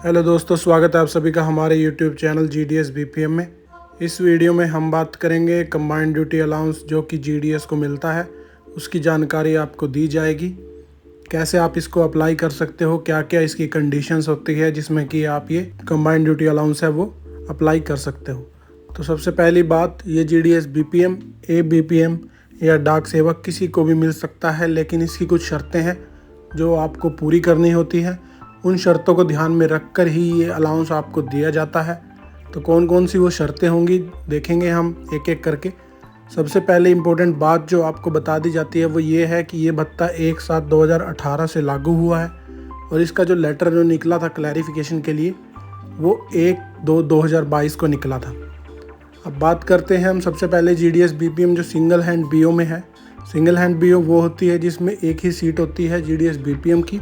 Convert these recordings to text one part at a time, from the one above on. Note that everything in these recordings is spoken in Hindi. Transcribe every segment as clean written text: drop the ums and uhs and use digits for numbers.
हेलो दोस्तों, स्वागत है आप सभी का हमारे यूट्यूब चैनल GDS BPM में। इस वीडियो में हम बात करेंगे कंबाइंड ड्यूटी अलाउंस जो कि GDS को मिलता है, उसकी जानकारी आपको दी जाएगी। कैसे आप इसको अप्लाई कर सकते हो, क्या क्या इसकी कंडीशंस होती है जिसमें कि आप ये कंबाइंड ड्यूटी अलाउंस है वो अप्लाई कर सकते हो। तो सबसे पहली बात, ये GDS BPM, ABPM या डाक सेवक किसी को भी मिल सकता है, लेकिन इसकी कुछ शर्तें हैं जो आपको पूरी करनी होती है। उन शर्तों को ध्यान में रखकर ही ये अलाउंस आपको दिया जाता है। तो कौन कौन सी वो शर्तें होंगी देखेंगे हम एक एक करके। सबसे पहले इम्पोर्टेंट बात जो आपको बता दी जाती है वो ये है कि ये भत्ता 1/7/2018 से लागू हुआ है और इसका जो लेटर जो निकला था क्लैरिफिकेशन के लिए वो 1/2/2022 को निकला था। अब बात करते हैं हम सबसे पहले GDS BPM जो सिंगल हैंड BO में है। सिंगल हैंड BO वो होती है जिसमें एक ही सीट होती है GDS BPM की,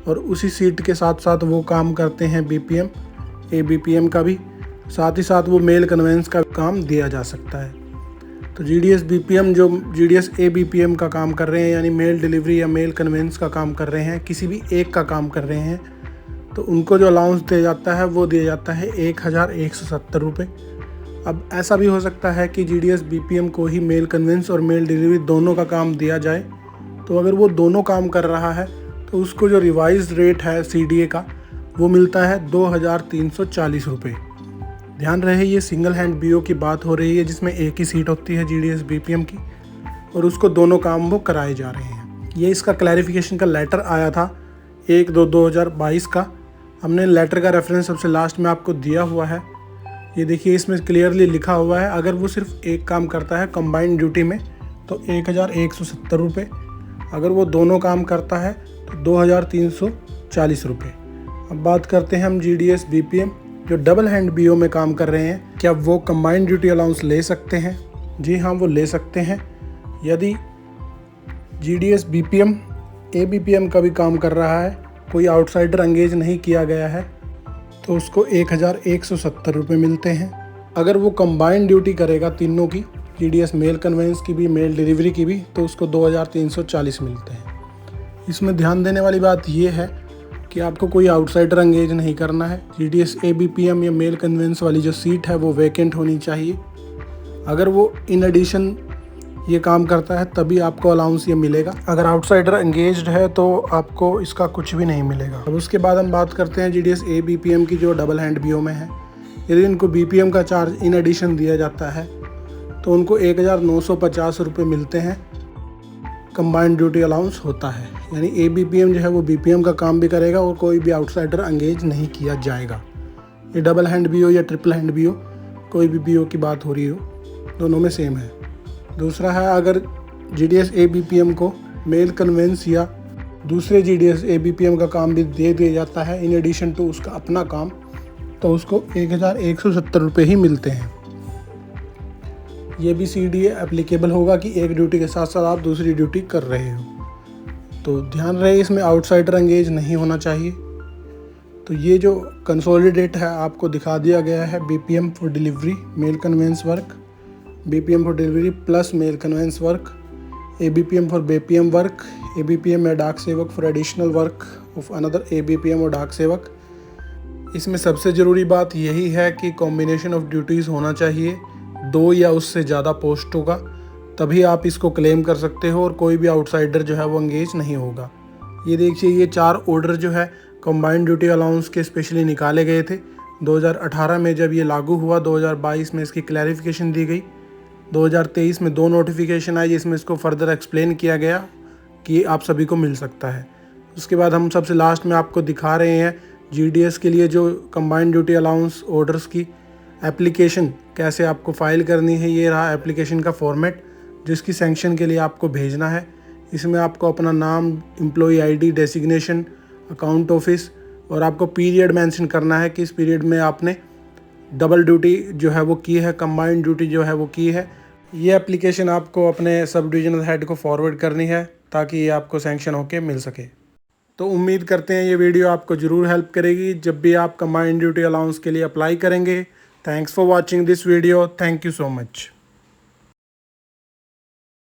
और उसी सीट के साथ साथ वो काम करते हैं BPM ABPM का भी, साथ ही साथ वो मेल कन्वेंस का काम दिया जा सकता है। तो GDS BPM जो GDS ABPM का काम कर रहे हैं, यानी मेल डिलीवरी या मेल कन्वेंस का काम कर रहे हैं, किसी भी एक का काम कर रहे हैं, तो उनको जो अलाउंस दिया जाता है वो दिया जाता है 1170 रुपये। अब ऐसा भी हो सकता है कि GDS BPM को ही मेल कन्वेंस और मेल डिलीवरी दोनों का काम दिया जाए। तो अगर वो दोनों काम कर रहा है तो उसको जो रिवाइज रेट है CDA का वो मिलता है 2340 रुपये। ध्यान रहे ये सिंगल हैंड BO की बात हो रही है जिसमें एक ही सीट होती है GDS BPM की, और उसको दोनों काम वो कराए जा रहे हैं। ये इसका क्लैरिफिकेशन का लेटर आया था 1/2/2022 का। हमने लेटर का रेफरेंस सबसे लास्ट में आपको दिया हुआ है। ये देखिए, इसमें क्लियरली लिखा हुआ है अगर वो सिर्फ एक काम करता है कंबाइंड ड्यूटी में तो 1170 रुपये, अगर वो दोनों काम करता है तो 2340 रुपये। अब बात करते हैं हम GDS BPM जो डबल हैंड BO में काम कर रहे हैं, क्या वो कंबाइंड ड्यूटी अलाउंस ले सकते हैं? जी हाँ, वो ले सकते हैं। यदि GDS BPM ABPM का भी काम कर रहा है, कोई आउटसाइडर एंगेज नहीं किया गया है, तो उसको 1170 रुपये मिलते हैं। अगर वो कंबाइंड ड्यूटी करेगा तीनों की, GDS मेल कन्वेंस की भी मेल डिलीवरी की भी, तो उसको 2340 मिलते हैं। इसमें ध्यान देने वाली बात ये है कि आपको कोई आउटसाइडर एंगेज नहीं करना है। GDS ABPM या मेल कन्वेंस वाली जो सीट है वो वैकेंट होनी चाहिए। अगर वो इन एडिशन ये काम करता है तभी आपको अलाउंस ये मिलेगा। अगर आउटसाइडर एंगेज्ड है तो आपको इसका कुछ भी नहीं मिलेगा। अब उसके बाद हम बात करते हैं GDS ABPM की जो डबल हैंड BO में है। यदि इनको BPM का चार्ज इन एडिशन दिया जाता है तो उनको 1950 रुपये मिलते हैं। कंबाइंड ड्यूटी अलाउंस होता है, यानी ABPM जो है वो BPM का काम भी करेगा और कोई भी आउटसाइडर एंगेज नहीं किया जाएगा। ये डबल हैंड BO या ट्रिपल हैंड BO, कोई भी BO की बात हो रही हो, दोनों में सेम है। दूसरा है, अगर GDS ABPM को मेल कन्वेंस या दूसरे GDS ABPM का काम भी दे दिया जाता है इन एडिशन टू उसका अपना काम, तो उसको 1170 रुपये ही मिलते हैं। ये भी CDA एप्लीकेबल होगा कि एक ड्यूटी के साथ साथ आप दूसरी ड्यूटी कर रहे हो। तो ध्यान रहे इसमें आउटसाइडर एंगेज नहीं होना चाहिए। तो ये जो कंसोलिडेट है आपको दिखा दिया गया है, BPM for delivery mail conveyance work, BPM for delivery plus mail conveyance work, ABPM for BPM work, ABPM या Dak Sevak for additional work of another ABPM और डाक सेवक। इसमें सबसे ज़रूरी बात यही है कि कॉम्बिनेशन ऑफ ड्यूटीज़ होना चाहिए, 2 या उससे ज़्यादा पोस्टों का, तभी आप इसको क्लेम कर सकते हो और कोई भी आउटसाइडर जो है वो एंगेज नहीं होगा। ये देखिए, ये 4 ऑर्डर जो है कंबाइंड ड्यूटी अलाउंस के स्पेशली निकाले गए थे 2018 में जब ये लागू हुआ। 2022 में इसकी क्लैरिफिकेशन दी गई। 2023 में 2 नोटिफिकेशन आई जिसमें इसको फर्दर एक्सप्लेन किया गया कि आप सभी को मिल सकता है। उसके बाद हम सबसे लास्ट में आपको दिखा रहे हैं GDS के लिए जो कंबाइंड ड्यूटी अलाउंस ऑर्डर्स की एप्लीकेशन कैसे आपको फ़ाइल करनी है। ये रहा एप्लीकेशन का फॉर्मेट जिसकी सैंक्शन के लिए आपको भेजना है। इसमें आपको अपना नाम, employee ID, designation, account office और आपको पीरियड मेंशन करना है कि इस पीरियड में आपने डबल ड्यूटी जो है वो की है, कंबाइंड ड्यूटी जो है वो की है। ये एप्लीकेशन आपको अपने सब डिविजनल हेड को फॉरवर्ड करनी है ताकि ये आपको सैंक्शन होके मिल सके। तो उम्मीद करते हैं ये वीडियो आपको ज़रूर हेल्प करेगी जब भी आप कंबाइंड ड्यूटी अलाउंस के लिए अप्लाई करेंगे। Thanks for watching this video. Thank you so much.